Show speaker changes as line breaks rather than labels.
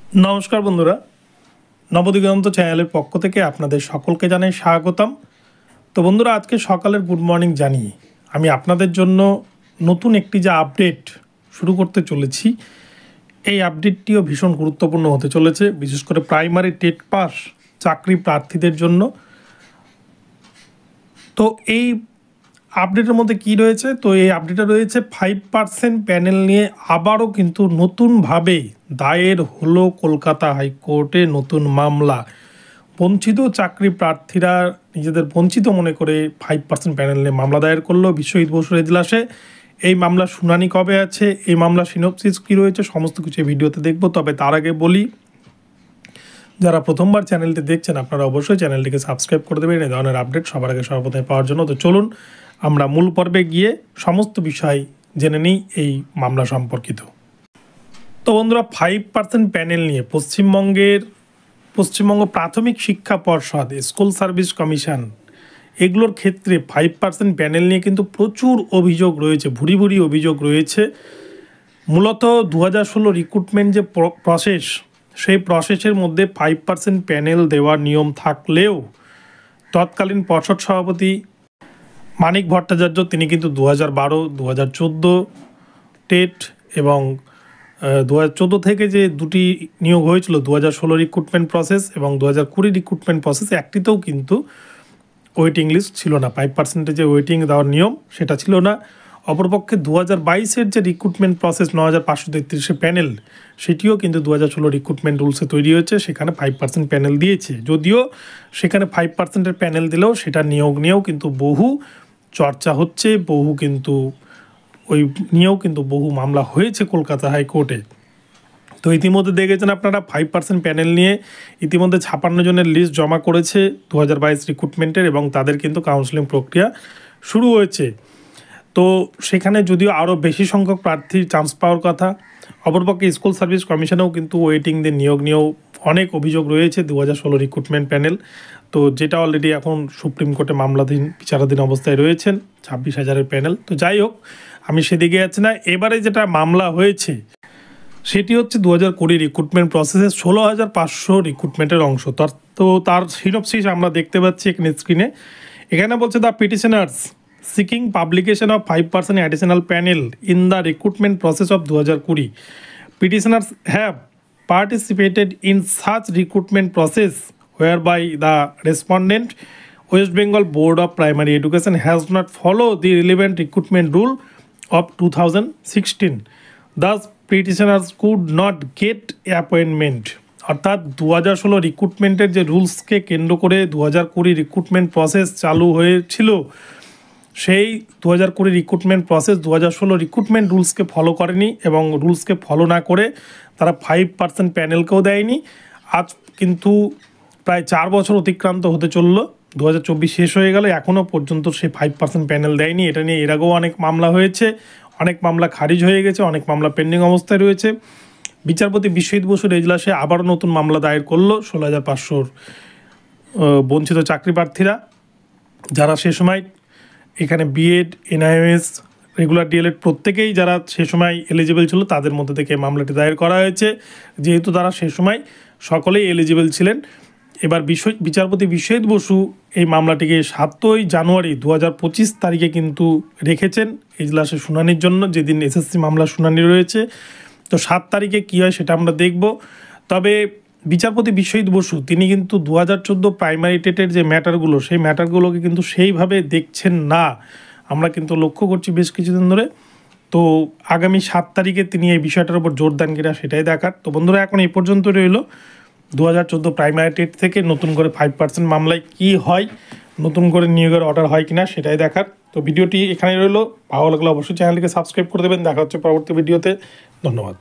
नमस्कार बंधुरा नवदिगंत चैनल पक्ष থেকে আপনাদের সকলকে জানাই স্বাগতম। তো বন্ধুরা আজকে সকালের গুড মর্নিং জানিয়ে আমি আপনাদের জন্য নতুন একটি যে আপডেট শুরু করতে চলেছি এই আপডেটটিও ভীষণ গুরুত্বপূর্ণ হতে চলেছে, বিশেষ করে প্রাইমারি টেট পাস চাকরি প্রার্থীদের জন্য। তো এই আপডেটের মধ্যে কি রয়েছে, তো এই আপডেটে রয়েছে 5% প্যানেল নিয়ে আবারও কিন্তু নতুনভাবে দায়ের হলো কলকাতা হাইকোর্টে নতুন মামলা। বঞ্চিত চাকরি প্রার্থীরা নিজেদের বঞ্চিত মনে করে 5% প্যানেল নিয়ে মামলা দায়ের করলো বিশ্ব শহীদ বসু এজলাসে। এই মামলার শুনানি কবে আছে, এই মামলার সিনপসিস কী রয়েছে, সমস্ত কিছু ভিডিওতে দেখব। তবে তার আগে বলি, যারা প্রথমবার চ্যানেলটি দেখছেন আপনারা অবশ্যই চ্যানেলটিকে সাবস্ক্রাইব করে দেবেন এই ধরনের আপডেট সবার আগে সর্বপ্রথমে পাওয়ার জন্য। তো চলুন আমরা মূল পর্বে গিয়ে সমস্ত বিষয় জেনে নিই এই মামলা সম্পর্কিত। তো বন্ধুরা 5% প্যানেল নিয়ে পশ্চিমবঙ্গ প্রাথমিক শিক্ষা পর্ষদ, স্কুল সার্ভিস কমিশন এগুলোর ক্ষেত্রে 5% প্যানেল নিয়ে কিন্তু প্রচুর অভিযোগ রয়েছে, ভুরি ভুরি অভিযোগ রয়েছে। মূলত 2016 রিক্রুটমেন্ট যে প্রসেস, সেই প্রসেসের মধ্যে 5% প্যানেল দেওয়ার নিয়ম থাকলেও তৎকালীন পর্ষদ সভাপতি মানিক ভট্টাচার্য তিনি কিন্তু 2012, 2014 টেট এবং 2014 থেকে যে দুটি নিয়োগ হয়েছিল 2016 রিক্রুটমেন্ট প্রসেস এবং 2020 রিক্রুটমেন্ট প্রসেস, একটিতেও কিন্তু ওয়েটিং লিস্ট ছিল না, 5% যে ওয়েটিং দেওয়ার নিয়ম সেটা ছিল না। অপরপক্ষে 2022-এর যে রিক্রুটমেন্ট প্রসেস 9533 প্যানেল, সেটিও কিন্তু 2016 রিক্রুটমেন্ট রুলসে তৈরি হয়েছে, সেখানে 5% প্যানেল দিয়েছে। যদিও সেখানে 5%-এর প্যানেল দিলেও সেটা নিয়োগ নিয়েও কিন্তু বহু চর্চা হচ্ছে, বহু কিন্তু ওই নিয়েও কিন্তু বহু মামলা হয়েছে কলকাতা হাইকোর্টে। তো ইতিমধ্যে দেখেছেন আপনারা 5% প্যানেল নিয়ে ইতিমধ্যে 56 জনের লিস্ট জমা করেছে 2022 রিক্রুটমেন্টের এবং তাদের কিন্তু কাউন্সেলিং প্রক্রিয়া শুরু হয়েছে। তো সেখানে যদিও আরও বেশি সংখ্যক প্রার্থীর চান্স পাওয়ার কথা। অপরপক্ষে স্কুল সার্ভিস কমিশনেও কিন্তু ওয়েটিং দিয়ে নিয়োগ নিয়েও অনেক অভিযোগ রয়েছে 2016 রিক্রুটমেন্ট প্যানেল, তো যেটা অলরেডি এখন সুপ্রিম কোর্টে মামলাধীন বিচারাধীন অবস্থায় রয়েছেন 26,000-এর প্যানেল। তো যাই হোক, আমি সেদিকে যাচ্ছি না। এবারে যেটা মামলা হয়েছে সেটি হচ্ছে 2020 রিক্রুটমেন্ট প্রসেসের 16,500 রিক্রুটমেন্টের অংশ। তো তার সিনপসিস আমরা দেখতে পাচ্ছি এখানে স্ক্রিনে। এখানে বলছে the petitioners seeking publication of 5% additional panel in the recruitment process of 2020. Petitioners have participated in such recruitment process whereby the respondent West Bengal Board of Primary Education has not followed the relevant recruitment rule of 2016. Thus, petitioners could not get appointment. অর্থাৎ 2016 রিক্রুটমেন্টের যে রুলসকে কেন্দ্র করে 2020 recruitment process চালু হয়েছিল, সেই 2020 recruitment process 2016 recruitment রুলসকে follow করেনি এবং রুলসকে follow না করে তারা 5% প্যানেলকেও দেয়নি। আজ কিন্তু প্রায় 4 বছর অতিক্রান্ত হতে চললো, 2024 শেষ হয়ে গেল, এখনও পর্যন্ত সেই 5% প্যানেল দেয়নি। এটা নিয়ে এর আগেও অনেক মামলা হয়েছে, অনেক মামলা খারিজ হয়ে গেছে, অনেক মামলা পেন্ডিং অবস্থায় রয়েছে। বিচারপতি বিশ্ব শহীদ বসুর এজলাসে আবারও নতুন মামলা দায়ের করলো 16,500 বঞ্চিত চাকরি প্রার্থীরা, যারা সে সময় এখানে বিএড, এনআইএস, রেগুলার ডিএলএড প্রত্যেকেই যারা সে সময় এলিজিবল ছিল তাদের মধ্যে থেকে মামলাটি দায়ের করা হয়েছে, যেহেতু তারা সে সময় সকলেই এলিজিবল ছিলেন। এবার বিচারপতি বিশ্ব শহীদ বসু এই মামলাটিকে 7ই জানুয়ারি 2025 তারিখে কিন্তু রেখেছেন এজলাসে শুনানির জন্য, যেদিন এসএসসি মামলার শুনানি রয়েছে। তো 7 তারিখে কী হয় সেটা আমরা দেখব। তবে বিচারপতি বিশ্ব শহীদ বসু তিনি কিন্তু 2014 প্রাইমারি টেটের যে ম্যাটারগুলো, সেই ম্যাটারগুলোকে কিন্তু সেইভাবে দেখছেন না, আমরা কিন্তু লক্ষ্য করছি বেশ কিছুদিন ধরে। তো আগামী 7 তারিখে তিনি এই বিষয়টার উপর জোর দেন কিনা সেটাই দেখার। তো বন্ধুরা এখন এই পর্যন্ত রইল 2014 প্রাইমারি টেট থেকে নতুন করে 5% মামলায় কি হয়, নতুন করে নিয়োগের অর্ডার হয় কিনা সেটাই দেখার। তো ভিডিওটি এখানে রইল, ভালো লাগলে অবশ্যই চ্যানেলটিকে সাবস্ক্রাইব করে দেবেন। দেখা হচ্ছে পরবর্তী ভিডিওতে, ধন্যবাদ।